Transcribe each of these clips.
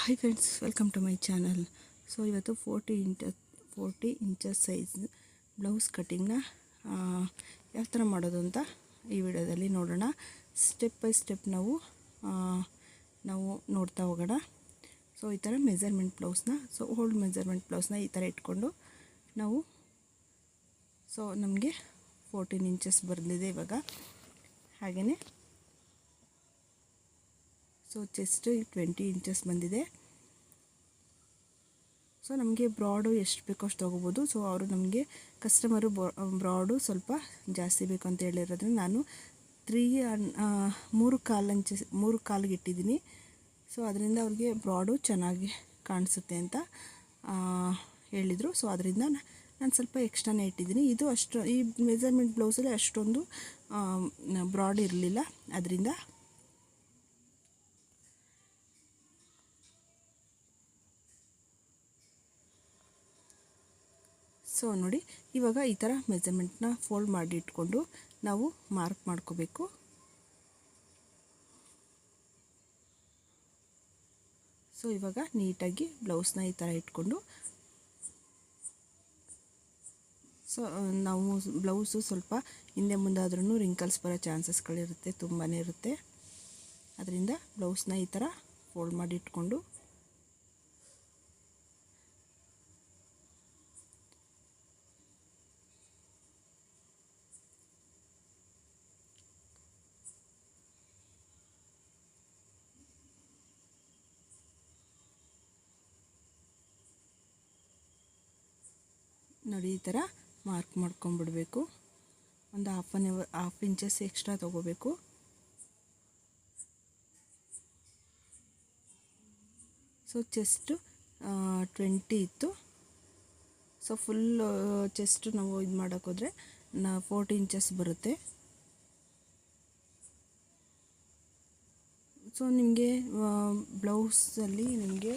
Hi friends, welcome to my channel. So ಇವತ್ತು 40 inches size blouse ಕಟ್ಟಿಂಗ್ನ ಯಾವ ಥರ ಮಾಡೋದು ಅಂತ ಈ ವಿಡಿಯೋದಲ್ಲಿ ನೋಡೋಣ. ಸ್ಟೆಪ್ ಬೈ ಸ್ಟೆಪ್ ನಾವು ನೋಡ್ತಾ ಹೋಗೋಣ. ಸೊ ಈ ಥರ ಮೆಜರ್ಮೆಂಟ್ ಬ್ಲೌಸ್ನ, ಓಲ್ಡ್ ಮೆಜರ್ಮೆಂಟ್ ಬ್ಲೌಸ್ನ ಈ ಥರ ಇಟ್ಕೊಂಡು ನಾವು ನಮಗೆ 14 ಇಂಚಸ್ ಬಂದಿದೆ ಇವಾಗ. ಹಾಗೆಯೇ ಚೆಸ್ಟ್ 20 ಇಂಚಸ್ ಬಂದಿದೆ. ನಮಗೆ ಬ್ರಾಡು ಎಷ್ಟು ಬೇಕೋ ಅಷ್ಟು ತೊಗೋಬೋದು. ಅವರು ನಮಗೆ ಕಸ್ಟಮರು ಬ್ರಾಡು ಸ್ವಲ್ಪ ಜಾಸ್ತಿ ಬೇಕು ಅಂತ ಹೇಳಿರೋದ್ರಿಂದ ನಾನು 3 ಕಾಲಿಗೆ ಇಟ್ಟಿದ್ದೀನಿ. ಅದರಿಂದ ಅವ್ರಿಗೆ ಬ್ರಾಡು ಚೆನ್ನಾಗಿ ಕಾಣಿಸುತ್ತೆ ಅಂತ ಹೇಳಿದರು. ಅದರಿಂದ ನಾನು ಸ್ವಲ್ಪ ಎಕ್ಸ್ಟ್ರಾನೇ ಇಟ್ಟಿದ್ದೀನಿ. ಈ ಮೆಜರ್ಮೆಂಟ್ ಬ್ಲೌಸಲ್ಲಿ ಅಷ್ಟೊಂದು ಬ್ರಾಡ್ ಇರಲಿಲ್ಲ. ಅದರಿಂದ ನೋಡಿ, ಇವಾಗ ಈ ಥರ ಮೆಜರ್ಮೆಂಟ್ನ ಫೋಲ್ಡ್ ಮಾಡಿ ಇಟ್ಕೊಂಡು ನಾವು ಮಾರ್ಕ್ ಮಾಡ್ಕೋಬೇಕು. ಇವಾಗ ನೀಟಾಗಿ ಬ್ಲೌಸ್ನ ಈ ಥರ ಇಟ್ಕೊಂಡು ನಾವು ಬ್ಲೌಸು ಸ್ವಲ್ಪ ಹಿಂದೆ ಮುಂದೆ ಆದ್ರೂ ರಿಂಕಲ್ಸ್ ಬರೋ ಚಾನ್ಸಸ್ಗಳಿರುತ್ತೆ, ತುಂಬಾ ಇರುತ್ತೆ. ಅದರಿಂದ ಬ್ಲೌಸ್ನ ಈ ಥರ ಫೋಲ್ಡ್ ಮಾಡಿ ಇಟ್ಕೊಂಡು ನೋಡಿ, ಈ ಥರ ಮಾರ್ಕ್ ಮಾಡ್ಕೊಂಬಿಡಬೇಕು. ಒಂದು ಹಾಫ್ ಇಂಚಸ್ ಎಕ್ಸ್ಟ್ರಾ ತೊಗೋಬೇಕು. ಚೆಸ್ಟು 20 ಇತ್ತು. ಫುಲ್ ಚೆಸ್ಟ್ ನಾವು ಇದು ಮಾಡೋಕ್ಕೋದ್ರೆ 40 ಇಂಚಸ್ ಬರುತ್ತೆ. ನಿಮಗೆ ಬ್ಲೌಸಲ್ಲಿ ನಿಮಗೆ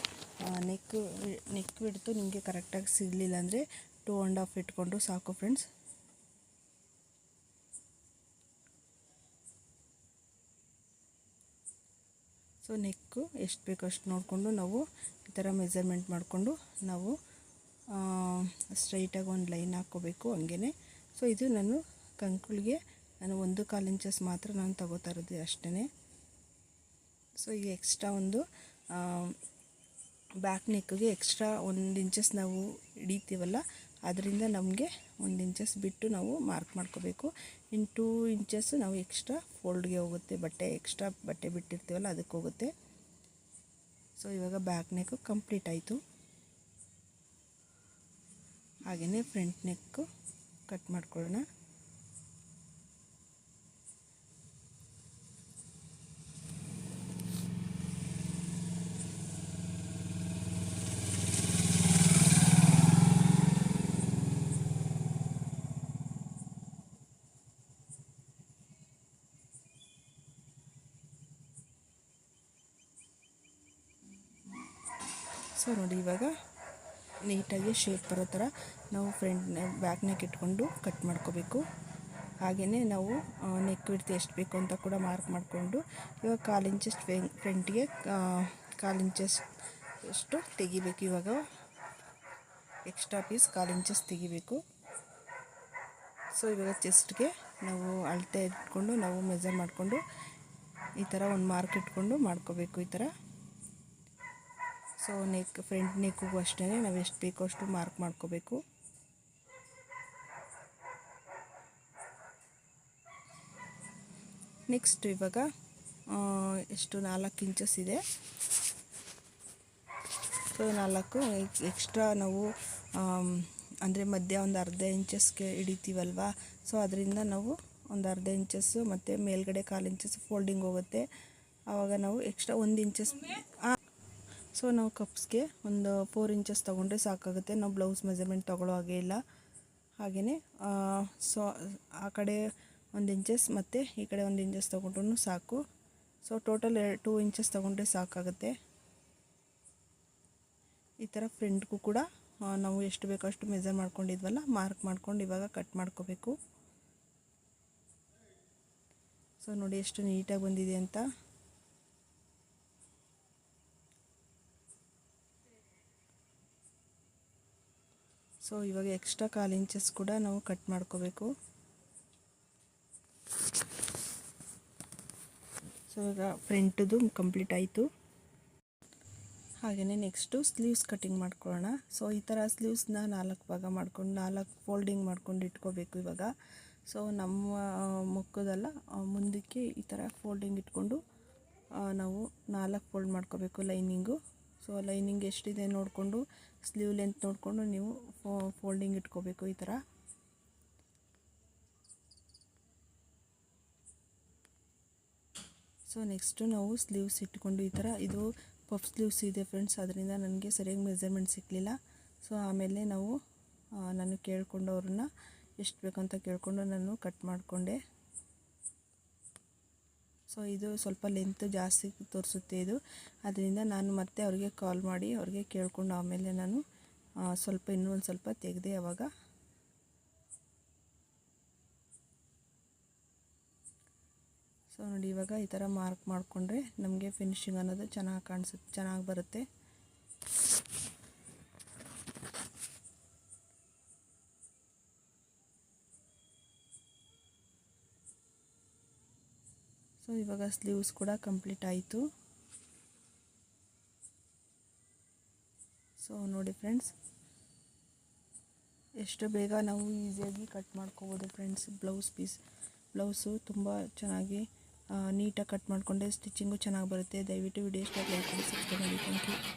ನೆಕ್ ಬಿಡ್ತು ನಿಮಗೆ ಕರೆಕ್ಟಾಗಿ ಸಿಗಲಿಲ್ಲ ಅಂದರೆ 2.5 ಇಟ್ಕೊಂಡು ಸಾಕು ಫ್ರೆಂಡ್ಸ್. ನೆಕ್ಕು ಎಷ್ಟು ಬೇಕೋ ಅಷ್ಟು ನೋಡಿಕೊಂಡು ನಾವು ಈ ಥರ ಮೆಜರ್ಮೆಂಟ್ ಮಾಡಿಕೊಂಡು ನಾವು ಸ್ಟ್ರೈಟಾಗಿ ಒಂದು ಲೈನ್ ಹಾಕ್ಕೋಬೇಕು. ಹಂಗೇ ಇದು ನಾನು ಕಂಕುಳಿಗೆ 1.25 ಇಂಚಸ್ ಮಾತ್ರ ನಾನು ತಗೋತಾ ಇರೋದು ಅಷ್ಟೇ. ಈಗ ಎಕ್ಸ್ಟ್ರಾ ಒಂದು ಬ್ಯಾಕ್ ನೆಕ್ಗೆ ಎಕ್ಸ್ಟ್ರಾ 1 ಇಂಚಸ್ ನಾವು ಹಿಡಿತೀವಲ್ಲ, ಅದರಿಂದ ನಮಗೆ 1 ಇಂಚಸ್ ಬಿಟ್ಟು ನಾವು ಮಾರ್ಕ್ ಮಾಡ್ಕೋಬೇಕು. 2 ಇಂಚಸ್ ನಾವು ಎಕ್ಸ್ಟ್ರಾ ಫೋಲ್ಡ್ಗೆ ಹೋಗುತ್ತೆ, ಎಕ್ಸ್ಟ್ರಾ ಬಟ್ಟೆ ಬಿಟ್ಟಿರ್ತೀವಲ್ಲ ಅದಕ್ಕೆ ಹೋಗುತ್ತೆ. ಇವಾಗ ಬ್ಯಾಕ್ ನೆಕ್ಕು ಕಂಪ್ಲೀಟ್ ಆಯಿತು. ಹಾಗೆಯೇ ಫ್ರಂಟ್ ನೆಕ್ಕು ಕಟ್ ಮಾಡ್ಕೊಳ್ಳೋಣ. ನೋಡಿ, ಇವಾಗ ನೀಟಾಗಿ ಶೇಪ್ ಬರೋ ಥರ ನಾವು ಬ್ಯಾಕ್ ನೆಕ್ ಇಟ್ಕೊಂಡು ಕಟ್ ಮಾಡ್ಕೋಬೇಕು. ಹಾಗೆಯೇ ನಾವು ನೆಕ್ ವಿಡ್ತ್ ಎಷ್ಟು ಬೇಕು ಅಂತ ಕೂಡ ಮಾರ್ಕ್ ಮಾಡಿಕೊಂಡು ಇವಾಗ 1/4 ಇಂಚಸ್ ಫ್ರಂಟ್ಗೆ 1/4 ಇಂಚಸ್ ಅಷ್ಟು ತೆಗಿಬೇಕು. ಇವಾಗ ಎಕ್ಸ್ಟ್ರಾ ಪೀಸ್ 1/4 ಇಂಚಸ್ ತೆಗಿಬೇಕು. ಇವಾಗ ಚೆಸ್ಟ್ಗೆ ನಾವು ಅಳತೆ ಇಟ್ಕೊಂಡು ನಾವು ಮೆಜರ್ ಮಾಡಿಕೊಂಡು ಈ ಥರ ಒಂದು ಮಾರ್ಕ್ ಇಟ್ಕೊಂಡು ಮಾಡ್ಕೋಬೇಕು. ಈ ಥರ ಫ್ರಂಟ್ ನೆಕ್ಕಿಗೂ ಅಷ್ಟೇ ನಾವು ಎಷ್ಟು ಬೇಕೋ ಅಷ್ಟು ಮಾರ್ಕ್ ಮಾಡ್ಕೋಬೇಕು. ನೆಕ್ಸ್ಟ್ ಇವಾಗ ಎಷ್ಟು 4 ಇಂಚಸ್ ಇದೆ. 4 ಎಕ್ಸ್ಟ್ರಾ ನಾವು ಅಂದರೆ ಮಧ್ಯ ಒಂದು 1/2 ಇಂಚಸ್ಗೆ ಹಿಡಿತೀವಲ್ವ. ಅದರಿಂದ ನಾವು ಒಂದು 1/2 ಇಂಚಸ್ಸು ಮತ್ತು ಮೇಲ್ಗಡೆ 1/4 ಇಂಚಸ್ ಫೋಲ್ಡಿಂಗ್ ಹೋಗುತ್ತೆ. ಆವಾಗ ನಾವು ಎಕ್ಸ್ಟ್ರಾ 1 ಇಂಚಸ್ ನಾವು ಕಪ್ಸ್ಗೆ ಒಂದು 4 ಇಂಚಸ್ ತೊಗೊಂಡ್ರೆ ಸಾಕಾಗುತ್ತೆ. ನಾವು ಬ್ಲೌಸ್ ಮೆಜರ್ಮೆಂಟ್ ತೊಗೊಳ್ಳೋ ಹಾಗೆ ಇಲ್ಲ. ಹಾಗೆಯೇ ಆ ಕಡೆ 1 ಇಂಚಸ್ ಮತ್ತು ಈ ಕಡೆ 1 ಇಂಚಸ್ ತೊಗೊಂಡ್ರೂ ಸಾಕು. ಟೋಟಲ್ 2 ಇಂಚಸ್ ತೊಗೊಂಡ್ರೆ ಸಾಕಾಗುತ್ತೆ. ಈ ಥರ ಫ್ರಂಟ್ಗೂ ಕೂಡ ನಾವು ಎಷ್ಟು ಬೇಕೋ ಅಷ್ಟು ಮೆಜರ್ ಮಾಡ್ಕೊಂಡಿದ್ವಲ್ಲ, ಮಾರ್ಕ್ ಮಾಡ್ಕೊಂಡು ಇವಾಗ ಕಟ್ ಮಾಡ್ಕೋಬೇಕು. ನೋಡಿ ಎಷ್ಟು ನೀಟಾಗಿ ಬಂದಿದೆ ಅಂತ. ಸೊ ಇವಾಗ ಎಕ್ಸ್ಟ್ರಾ 1/4 ಇಂಚಸ್ ಕೂಡ ನಾವು ಕಟ್ ಮಾಡ್ಕೋಬೇಕು. ಸೊ ಈಗ ಫ್ರಂಟ್ದು ಕಂಪ್ಲೀಟ್ ಆಯಿತು. ಹಾಗೆಯೇ ನೆಕ್ಸ್ಟು ಸ್ಲೀವ್ಸ್ ಕಟ್ಟಿಂಗ್ ಮಾಡ್ಕೊಳ್ಳೋಣ. ಸೊ ಈ ಥರ ಸ್ಲೀವ್ಸ್ನ 4 ಭಾಗ ಮಾಡ್ಕೊಂಡು 4 ಫೋಲ್ಡಿಂಗ್ ಮಾಡ್ಕೊಂಡು ಇಟ್ಕೋಬೇಕು ಇವಾಗ. ಸೊ ನಮ್ಮ ಮುಖದಲ್ಲ ಮುಂದಕ್ಕೆ ಈ ಥರ ಫೋಲ್ಡಿಂಗ್ ಇಟ್ಕೊಂಡು ನಾವು 4 ಫೋಲ್ಡ್ ಮಾಡ್ಕೋಬೇಕು ಲೈನಿಂಗು. ಸೊ ಲೈನಿಂಗ್ ಎಷ್ಟಿದೆ ನೋಡಿಕೊಂಡು ಸ್ಲೀವ್ ಲೆಂತ್ ನೋಡಿಕೊಂಡು ನೀವು ಫೋಲ್ಡಿಂಗ್ ಇಟ್ಕೋಬೇಕು ಈ ಥರ. ಸೊ ನೆಕ್ಸ್ಟು ನಾವು ಸ್ಲೀವ್ಸ್ ಇಟ್ಕೊಂಡು ಈ ಥರ, ಇದು ಪಫ್ ಸ್ಲೀವ್ಸ್ ಇದೆ ಫ್ರೆಂಡ್ಸ್, ಅದರಿಂದ ನನಗೆ ಸರಿಯಾಗಿ ಮೆಜರ್ಮೆಂಟ್ ಸಿಗಲಿಲ್ಲ. ಸೊ ಆಮೇಲೆ ನಾನು ಕೇಳಿಕೊಂಡು ಅವ್ರನ್ನ ಎಷ್ಟು ಬೇಕಂತ ಕೇಳಿಕೊಂಡು ನಾನು ಕಟ್ ಮಾಡಿಕೊಂಡೆ. ಸೊ ಇದು ಸ್ವಲ್ಪ ಲೆಂತ್ ಜಾಸ್ತಿ ತೋರಿಸುತ್ತೆ ಇದು, ಅದರಿಂದ ನಾನು ಮತ್ತೆ ಅವ್ರಿಗೆ ಕಾಲ್ ಮಾಡಿ ಅವ್ರಿಗೆ ಕೇಳಿಕೊಂಡು ಆಮೇಲೆ ನಾನು ಇನ್ನೊಂದು ಸ್ವಲ್ಪ ತೆಗೆದೆ ಅವಾಗ. ಸೊ ನೋಡಿ ಇವಾಗ ಈ ಥರ ಮಾರ್ಕ್ ಮಾಡಿಕೊಂಡ್ರೆ ನಮಗೆ ಫಿನಿಶಿಂಗ್ ಅನ್ನೋದು ಚೆನ್ನಾಗಿ ಬರುತ್ತೆ. ಸೊ ಇವಾಗ ಸ್ಲೀವ್ಸ್ ಕೂಡ ಕಂಪ್ಲೀಟ್ ಆಯಿತು. ಸೊ ನೋಡಿ ಫ್ರೆಂಡ್ಸ್, ಎಷ್ಟು ಬೇಗ ನಾವು ಈಸಿಯಾಗಿ ಕಟ್ ಮಾಡ್ಕೋಬೋದು ಫ್ರೆಂಡ್ಸ್. ಬ್ಲೌಸು ತುಂಬ ಚೆನ್ನಾಗಿ ನೀಟಾಗಿ ಕಟ್ ಮಾಡಿಕೊಂಡೆ ಸ್ಟಿಚಿಂಗು ಚೆನ್ನಾಗಿ ಬರುತ್ತೆ. ದಯವಿಟ್ಟು ವಿಡಿಯೋ ಇಷ್ಟ ಲೈಕ್ ಮಾಡಿ ಸಬ್ಸ್ಕ್ರೈಬ್ ಮಾಡಿ. Thank you.